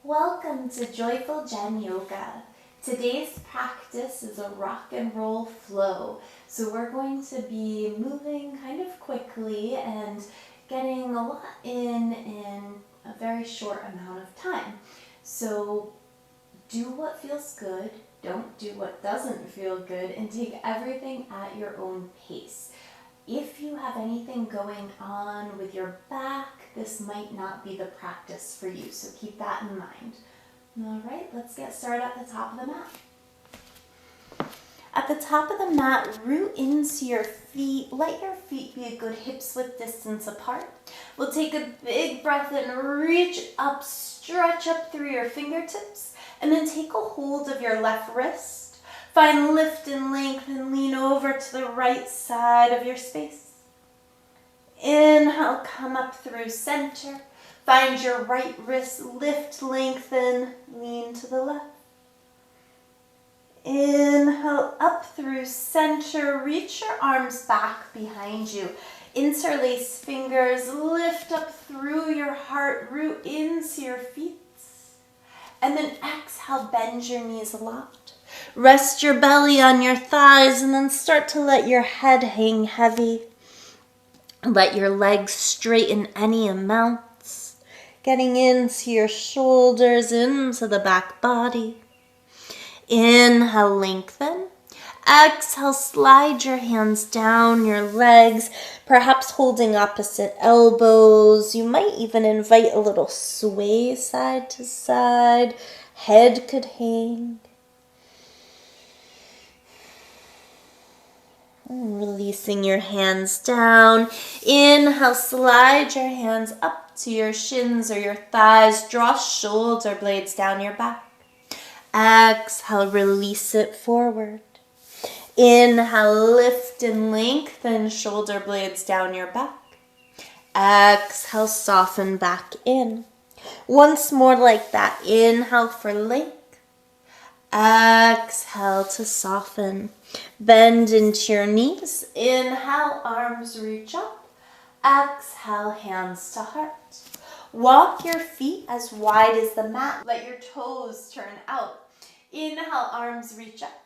Welcome to Joyful Jen Yoga. Today's practice is a rock and roll flow. So we're going to be moving kind of quickly and getting a lot in a very short amount of time. So do what feels good, don't do what doesn't feel good, and take everything at your own pace. If you have anything going on with your back, this might not be the practice for you, so keep that in mind. All right, let's get started at the top of the mat. At the top of the mat, root into your feet. Let your feet be a good hips-width distance apart. We'll take a big breath in, reach up, stretch up through your fingertips, and then take a hold of your left wrist. Find lift and length and lean over to the right side of your space. Inhale, come up through center. Find your right wrist, lift, lengthen, lean to the left. Inhale, up through center. Reach your arms back behind you. Interlace fingers, lift up through your heart, root into your feet. And then exhale, bend your knees a lot. Rest your belly on your thighs and then start to let your head hang heavy. Let your legs straighten any amounts. Getting into your shoulders, into the back body. Inhale, lengthen. Exhale, slide your hands down your legs, perhaps holding opposite elbows. You might even invite a little sway side to side. Head could hang. Releasing your hands down. Inhale, slide your hands up to your shins or your thighs. Draw shoulder blades down your back. Exhale, release it forward. Inhale, lift and lengthen shoulder blades down your back. Exhale, soften back in. Once more like that. Inhale for length. Exhale to soften. Bend into your knees. Inhale, arms reach up. Exhale, hands to heart. Walk your feet as wide as the mat. Let your toes turn out. Inhale, arms reach up.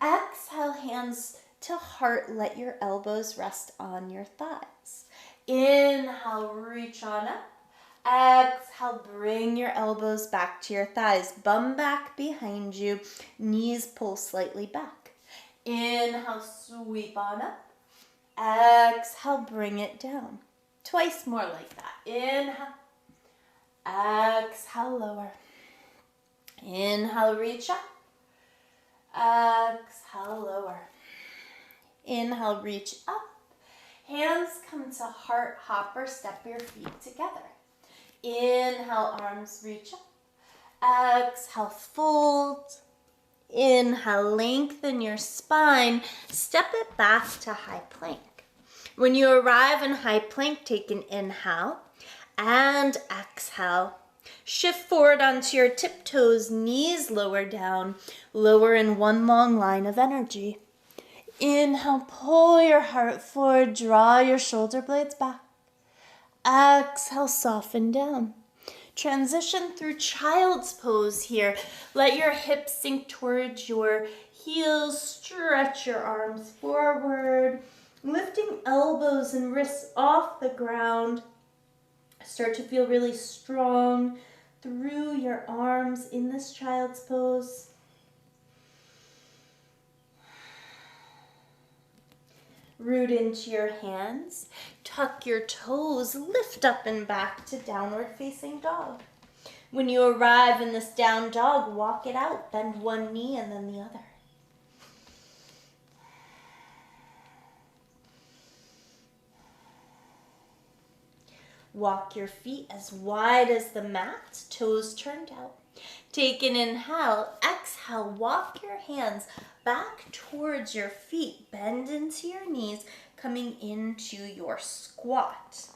Exhale, hands to heart. Let your elbows rest on your thighs. Inhale, reach on up. Exhale, bring your elbows back to your thighs. Bum back behind you. Knees pull slightly back. Inhale, sweep on up. Exhale, bring it down. Twice more like that. Inhale. Exhale, lower. Inhale, reach up. Exhale, lower. Inhale, reach up. Hands come to heart hopper. Step your feet together. Inhale, arms reach up. Exhale, fold. Inhale, lengthen your spine. Step it back to high plank. When you arrive in high plank, take an inhale and exhale. Shift forward onto your tiptoes, knees lower down. Lower in one long line of energy. Inhale, pull your heart forward, draw your shoulder blades back. Exhale, soften down. Transition through child's pose here. Let your hips sink towards your heels. Stretch your arms forward. Lifting elbows and wrists off the ground. Start to feel really strong through your arms in this child's pose. Root into your hands. Tuck your toes. Lift up and back to downward facing dog. When you arrive in this down dog, walk it out. Bend one knee and then the other. Walk your feet as wide as the mat, toes turned out. Take an inhale, exhale, walk your hands back towards your feet. Bend into your knees, coming into your squat.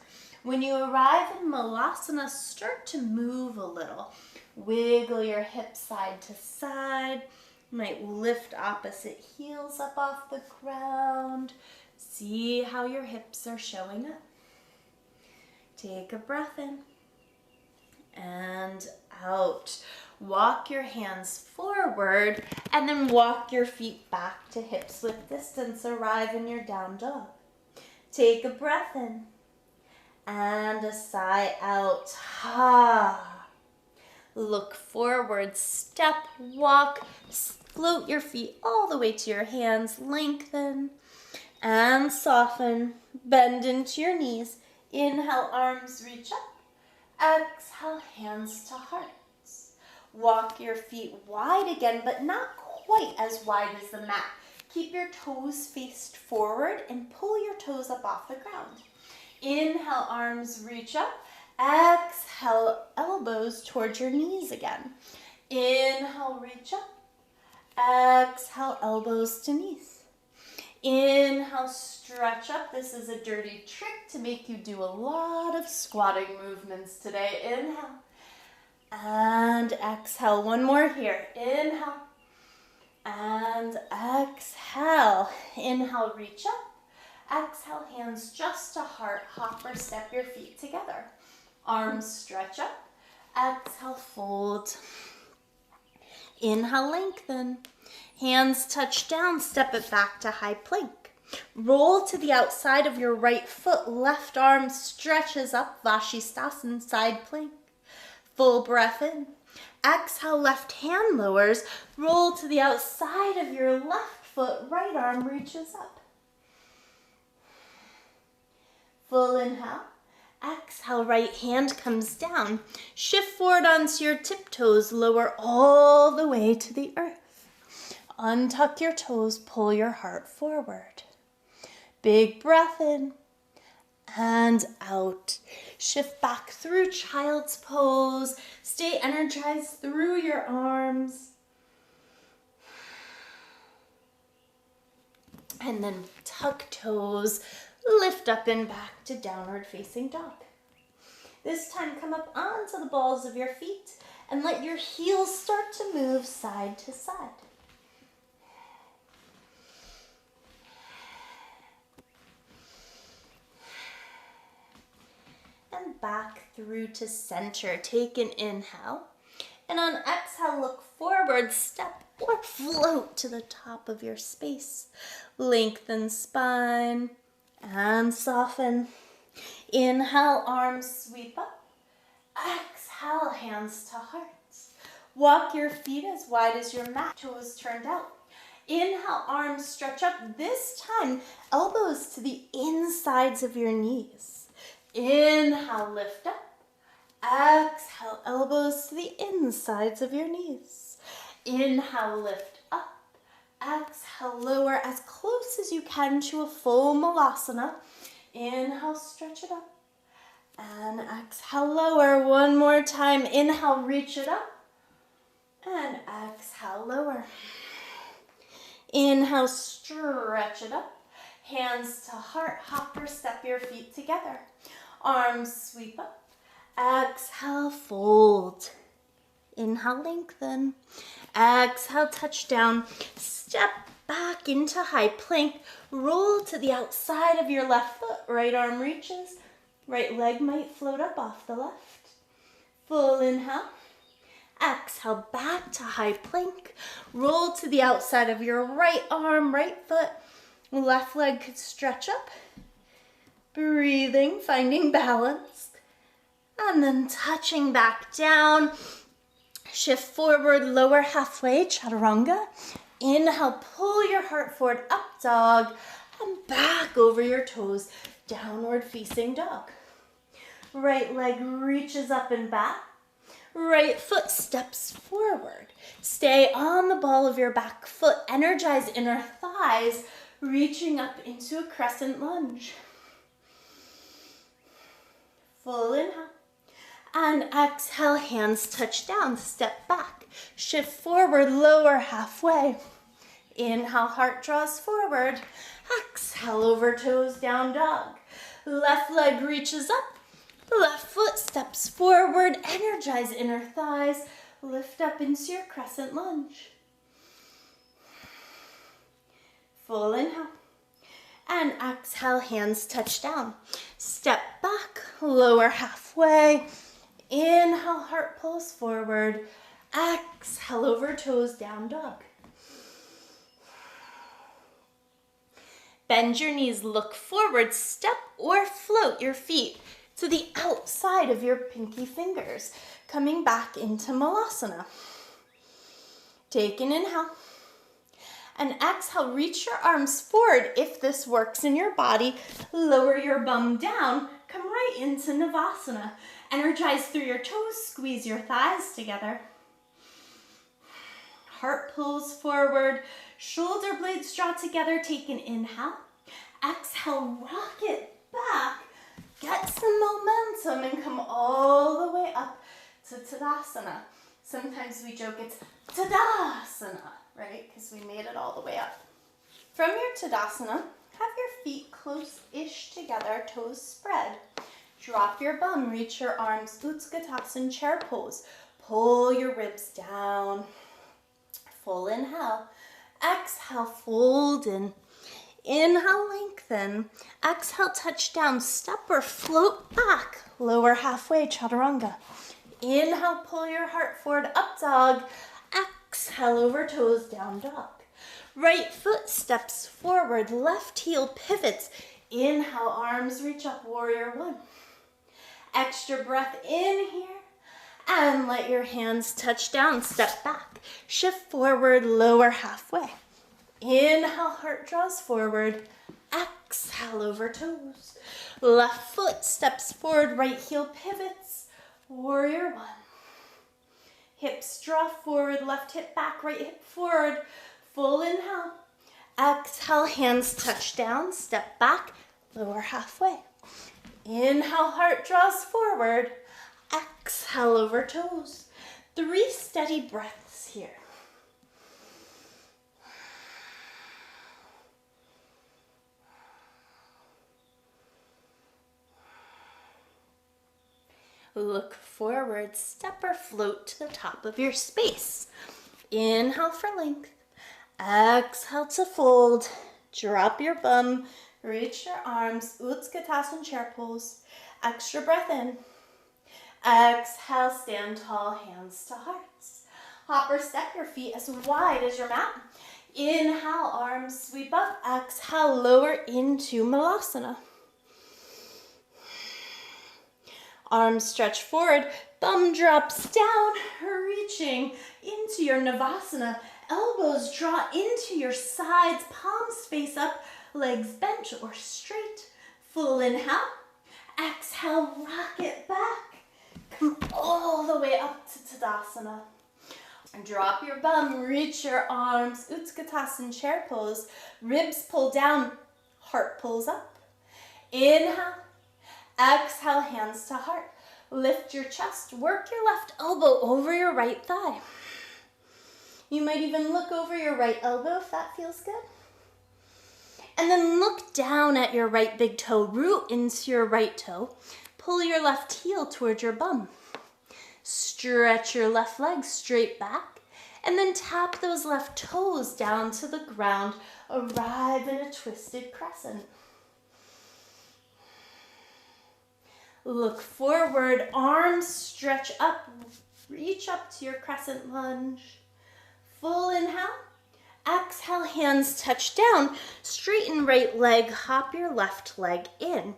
When you arrive in Malasana, start to move a little. Wiggle your hips side to side. You might lift opposite heels up off the ground. See how your hips are showing up. Take a breath in and out. Walk your hands forward and then walk your feet back to hips width distance. Arrive in your down dog. Take a breath in and a sigh out. Ha. Look forward, step, walk, float your feet all the way to your hands, lengthen and soften. Bend into your knees. Inhale, arms reach up. Exhale, hands to hearts. Walk your feet wide again, but not quite as wide as the mat. Keep your toes faced forward and pull your toes up off the ground. Inhale, arms reach up. Exhale, elbows towards your knees again. Inhale, reach up. Exhale, elbows to knees. Inhale, stretch up. This is a dirty trick to make you do a lot of squatting movements today. Inhale and exhale. One more here. Inhale and exhale. Inhale, reach up. Exhale, hands just to heart. Hop or step your feet together. Arms stretch up. Exhale, fold. Inhale, lengthen. Hands touch down, step it back to high plank. Roll to the outside of your right foot, left arm stretches up, Vashisthasana, side plank. Full breath in. Exhale, left hand lowers. Roll to the outside of your left foot, right arm reaches up. Full inhale. Exhale, right hand comes down. Shift forward onto your tiptoes, lower all the way to the earth. Untuck your toes, pull your heart forward. Big breath in and out. Shift back through child's pose. Stay energized through your arms. And then tuck toes, lift up and back to downward facing dog. This time come up onto the balls of your feet and let your heels start to move side to side. And back through to center. Take an inhale. And on exhale, look forward, step or float to the top of your space. Lengthen spine and soften. Inhale, arms sweep up. Exhale, hands to hearts. Walk your feet as wide as your mat, toes turned out. Inhale, arms stretch up. This time, elbows to the insides of your knees. Inhale, lift up. Exhale, elbows to the insides of your knees. Inhale, lift up. Exhale, lower as close as you can to a full malasana. Inhale, stretch it up. And exhale, lower. One more time. Inhale, reach it up. And exhale, lower. Inhale, stretch it up. Hands to heart, hop or step your feet together. Arms sweep up. Exhale, fold. Inhale, lengthen. Exhale, touch down. Step back into high plank. Roll to the outside of your left foot. Right arm reaches. Right leg might float up off the left. Full inhale. Exhale, back to high plank. Roll to the outside of your right arm, right foot. Left leg could stretch up. Breathing, finding balance. And then touching back down. Shift forward, lower halfway, chaturanga. Inhale, pull your heart forward, up dog. And back over your toes, downward facing dog. Right leg reaches up and back. Right foot steps forward. Stay on the ball of your back foot. Energize inner thighs, reaching up into a crescent lunge. Full inhale. And exhale, hands touch down, step back. Shift forward, lower halfway. Inhale, heart draws forward. Exhale, over toes, down dog. Left leg reaches up. Left foot steps forward. Energize inner thighs. Lift up into your crescent lunge. Full inhale. And exhale, hands touch down. Step back, lower halfway. Inhale, heart pulls forward. Exhale, over toes, down dog. Bend your knees, look forward, step or float your feet to the outside of your pinky fingers, coming back into Malasana. Take an inhale. And exhale, reach your arms forward if this works in your body. Lower your bum down, come right into Navasana. Energize through your toes, squeeze your thighs together. Heart pulls forward, shoulder blades draw together, take an inhale. Exhale, rock it back. Get some momentum and come all the way up to Tadasana. Sometimes we joke it's Tadasana, right? Because we made it all the way up. From your Tadasana, have your feet close-ish together, toes spread. Drop your bum, reach your arms, Utkatasana chair pose. Pull your ribs down. Full inhale. Exhale, fold in. Inhale, lengthen. Exhale, touch down, step or float back. Lower halfway, chaturanga. Inhale, pull your heart forward, up dog. Exhale, over toes, down dog. Right foot steps forward, left heel pivots. Inhale, arms reach up, warrior one. Extra breath in here. And let your hands touch down, step back. Shift forward, lower halfway. Inhale, heart draws forward. Exhale, over toes. Left foot steps forward, right heel pivots. Warrior one. Hips draw forward, left hip back, right hip forward. Full inhale. Exhale, hands touch down, step back, lower halfway. Inhale, heart draws forward. Exhale, over toes. 3 steady breaths here. Look forward, step or float to the top of your space. Inhale for length. Exhale to fold. Drop your bum. Reach your arms. Utkatasana chair pose. Extra breath in. Exhale, stand tall, hands to hearts. Hop or step your feet as wide as your mat. Inhale, arms sweep up. Exhale, lower into Malasana. Arms stretch forward, bum drops down, reaching into your Navasana. Elbows draw into your sides, palms face up, legs bent or straight. Full inhale. Exhale, rock it back. Come all the way up to Tadasana. And drop your bum, reach your arms, Utkatasana chair pose. Ribs pull down, heart pulls up. Inhale. Exhale, hands to heart. Lift your chest. Work your left elbow over your right thigh. You might even look over your right elbow if that feels good. And then look down at your right big toe. Root into your right toe. Pull your left heel towards your bum. Stretch your left leg straight back. And then tap those left toes down to the ground. Arrive in a twisted crescent. Look forward, arms stretch up, reach up to your crescent lunge. Full inhale. Exhale, hands touch down. Straighten right leg, hop your left leg in.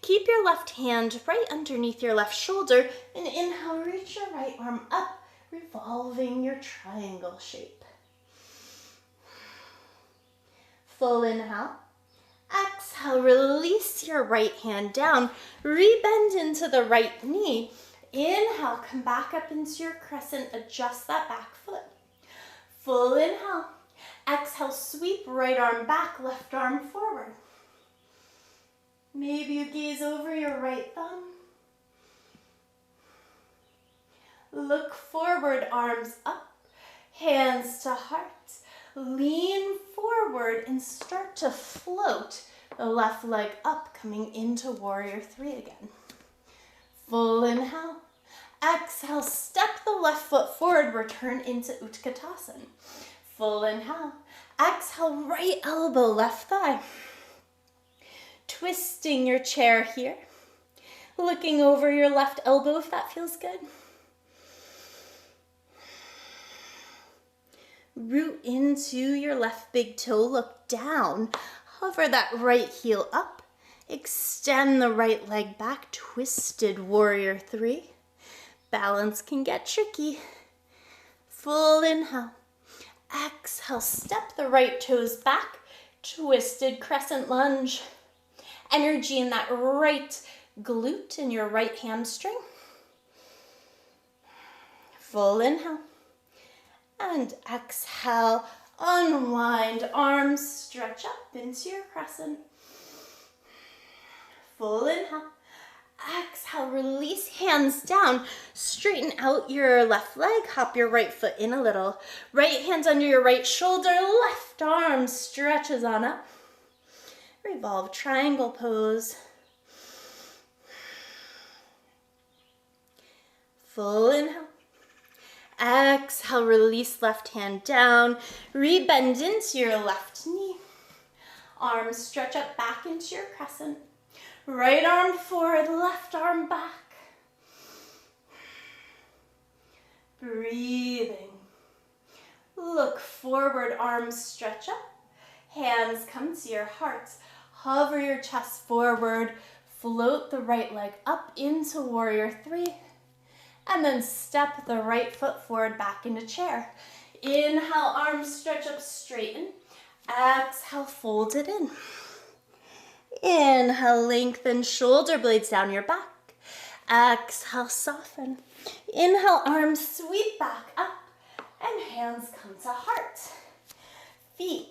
Keep your left hand right underneath your left shoulder and inhale, reach your right arm up, revolving your triangle shape. Full inhale. Exhale, release your right hand down, rebend into the right knee. Inhale, come back up into your crescent, adjust that back foot. Full inhale. Exhale, sweep right arm back, left arm forward. Maybe you gaze over your right thumb. Look forward, arms up, hands to heart. Lean forward and start to float the left leg up, coming into warrior three again. Full inhale. Exhale, step the left foot forward, return into Utkatasana. Full inhale. Exhale, right elbow, left thigh. Twisting your chair here. Looking over your left elbow if that feels good. Root into your left big toe, look down. Hover that right heel up. Extend the right leg back, twisted warrior three. Balance can get tricky. Full inhale. Exhale, step the right toes back, twisted crescent lunge. Energy in that right glute and your right hamstring. Full inhale. And exhale, unwind, arms stretch up into your crescent. Full inhale. Exhale, release, hands down. Straighten out your left leg, hop your right foot in a little. Right hand under your right shoulder, left arm stretches on up. Revolve, triangle pose. Full inhale. Exhale, release left hand down. Rebend into your left knee. Arms stretch up back into your crescent. Right arm forward, left arm back. Breathing. Look forward, arms stretch up. Hands come to your heart. Hover your chest forward. Float the right leg up into warrior three. And then step the right foot forward back into chair. Inhale, arms stretch up, straighten. Exhale, fold it in. Inhale, lengthen shoulder blades down your back. Exhale, soften. Inhale, arms sweep back up. And hands come to heart. Feet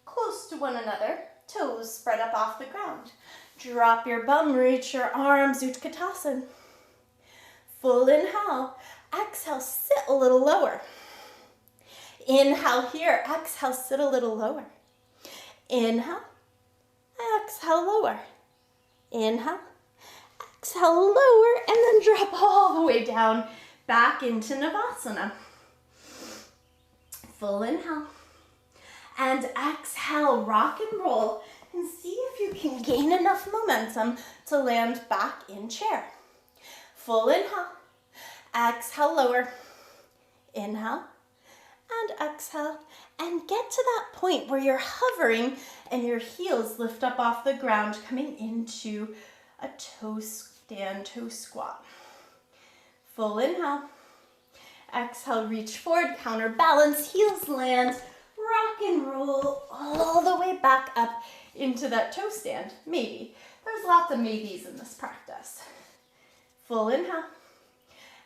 close to one another. Toes spread up off the ground. Drop your bum, reach your arms, Utkatasana. Full inhale. Exhale, sit a little lower. Inhale here. Exhale, sit a little lower. Inhale. Exhale, lower. Inhale. Exhale, lower. And then drop all the way down back into Navasana. Full inhale. And exhale, rock and roll. And see if you can gain enough momentum to land back in chair. Full inhale. Exhale, lower. Inhale. And exhale. And get to that point where you're hovering and your heels lift up off the ground, coming into a toe stand, toe squat. Full inhale. Exhale, reach forward, counterbalance, heels land, rock and roll all the way back up into that toe stand. Maybe. There's lots of maybes in this practice. Full inhale.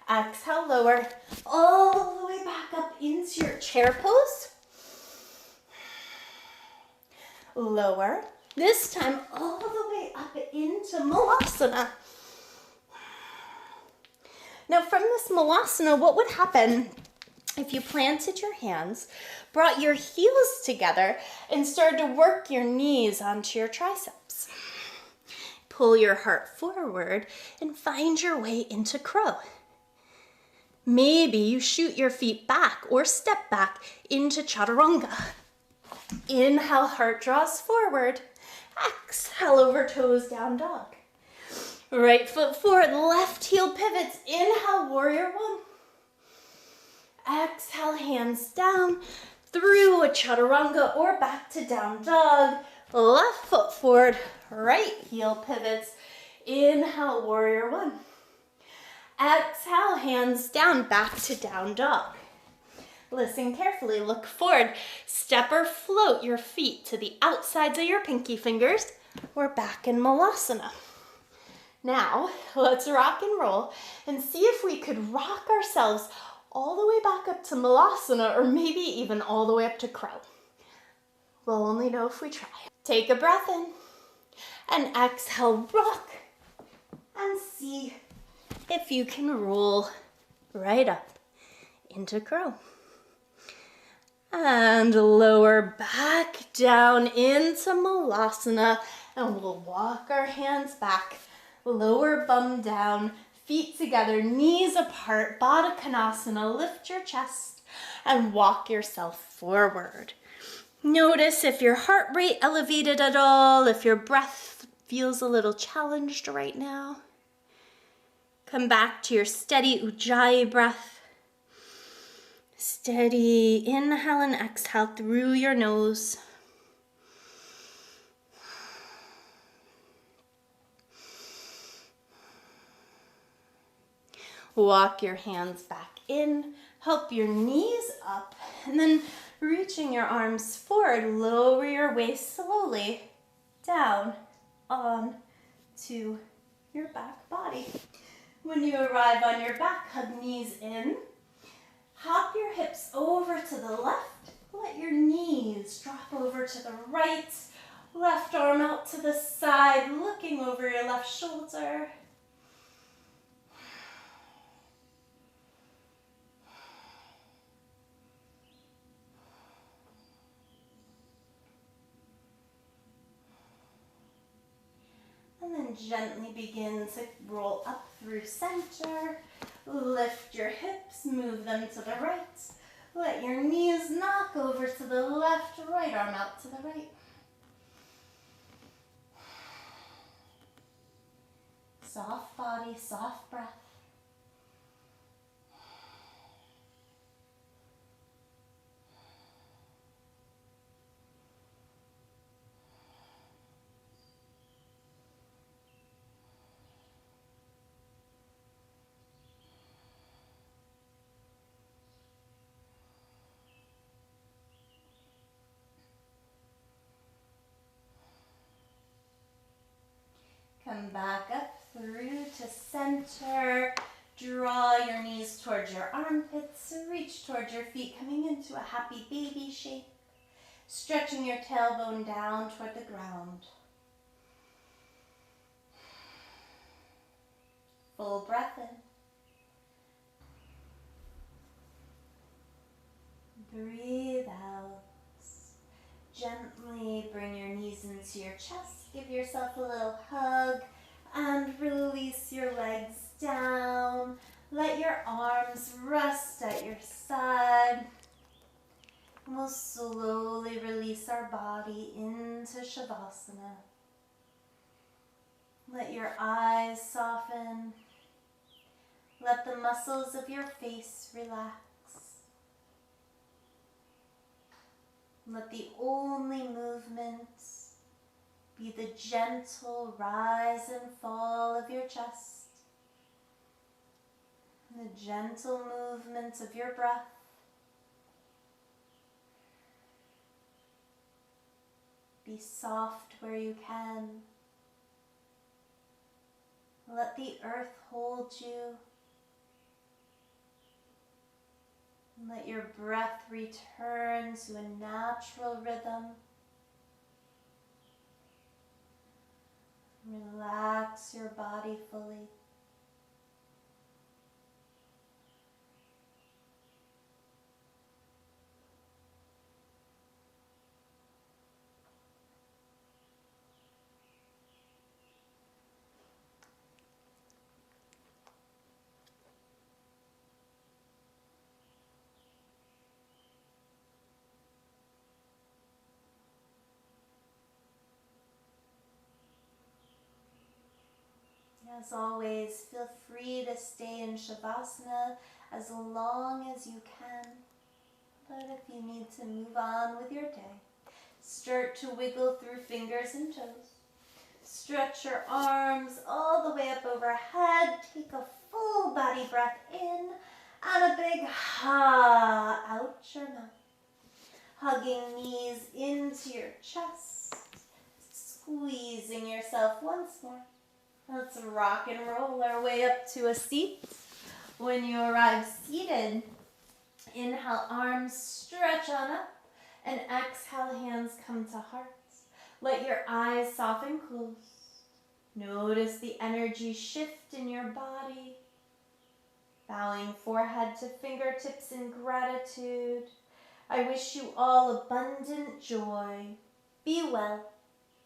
Exhale, lower, all the way back up into your chair pose. Lower. This time all the way up into Malasana. Now from this Malasana, what would happen if you planted your hands, brought your heels together, and started to work your knees onto your triceps? Pull your heart forward and find your way into crow. Maybe you shoot your feet back or step back into chaturanga. Inhale, heart draws forward. Exhale, over toes, down dog. Right foot forward, left heel pivots. Inhale, warrior one. Exhale, hands down through a chaturanga or back to down dog. Left foot forward, right heel pivots. Inhale, warrior one. Exhale, hands down, back to down dog. Listen carefully, look forward. Step or float your feet to the outsides of your pinky fingers. We're back in Malasana. Now, let's rock and roll and see if we could rock ourselves all the way back up to Malasana, or maybe even all the way up to crow. We'll only know if we try. Take a breath in and exhale, rock, and see if you can roll right up into crow. And lower back down into Malasana, and we'll walk our hands back, lower bum down, feet together, knees apart, Baddha Konasana. Lift your chest and walk yourself forward. Notice if your heart rate elevated at all, if your breath feels a little challenged right now. Come back to your steady Ujjayi breath. Steady inhale and exhale through your nose. Walk your hands back in, help your knees up, and then reaching your arms forward, lower your waist slowly down on to your back body. When you arrive on your back, hug knees in, hop your hips over to the left, let your knees drop over to the right, left arm out to the side, looking over your left shoulder. And then gently begin to roll up through center. Lift your hips, move them to the right. Let your knees knock over to the left, right arm out to the right. Soft body, soft breath. Come back up through to center. Draw your knees towards your armpits. Reach towards your feet, coming into a happy baby shape. Stretching your tailbone down toward the ground. Full breath in. Breathe out. Gently bring your knees into your chest. Give yourself a little hug and release your legs down. Let your arms rest at your side. And we'll slowly release our body into Shavasana. Let your eyes soften. Let the muscles of your face relax. Let the only movements be the gentle rise and fall of your chest, and the gentle movements of your breath. Be soft where you can. Let the earth hold you. Let your breath return to a natural rhythm. Relax your body fully. As always, feel free to stay in Shavasana as long as you can. But if you need to move on with your day, start to wiggle through fingers and toes. Stretch your arms all the way up overhead. Take a full body breath in and a big ha out your mouth. Hugging knees into your chest. Squeezing yourself once more. Let's rock and roll our way up to a seat. When you arrive seated, inhale, arms stretch on up, and exhale, hands come to hearts. Let your eyes soften closed. Notice the energy shift in your body. Bowing forehead to fingertips in gratitude. I wish you all abundant joy. Be well.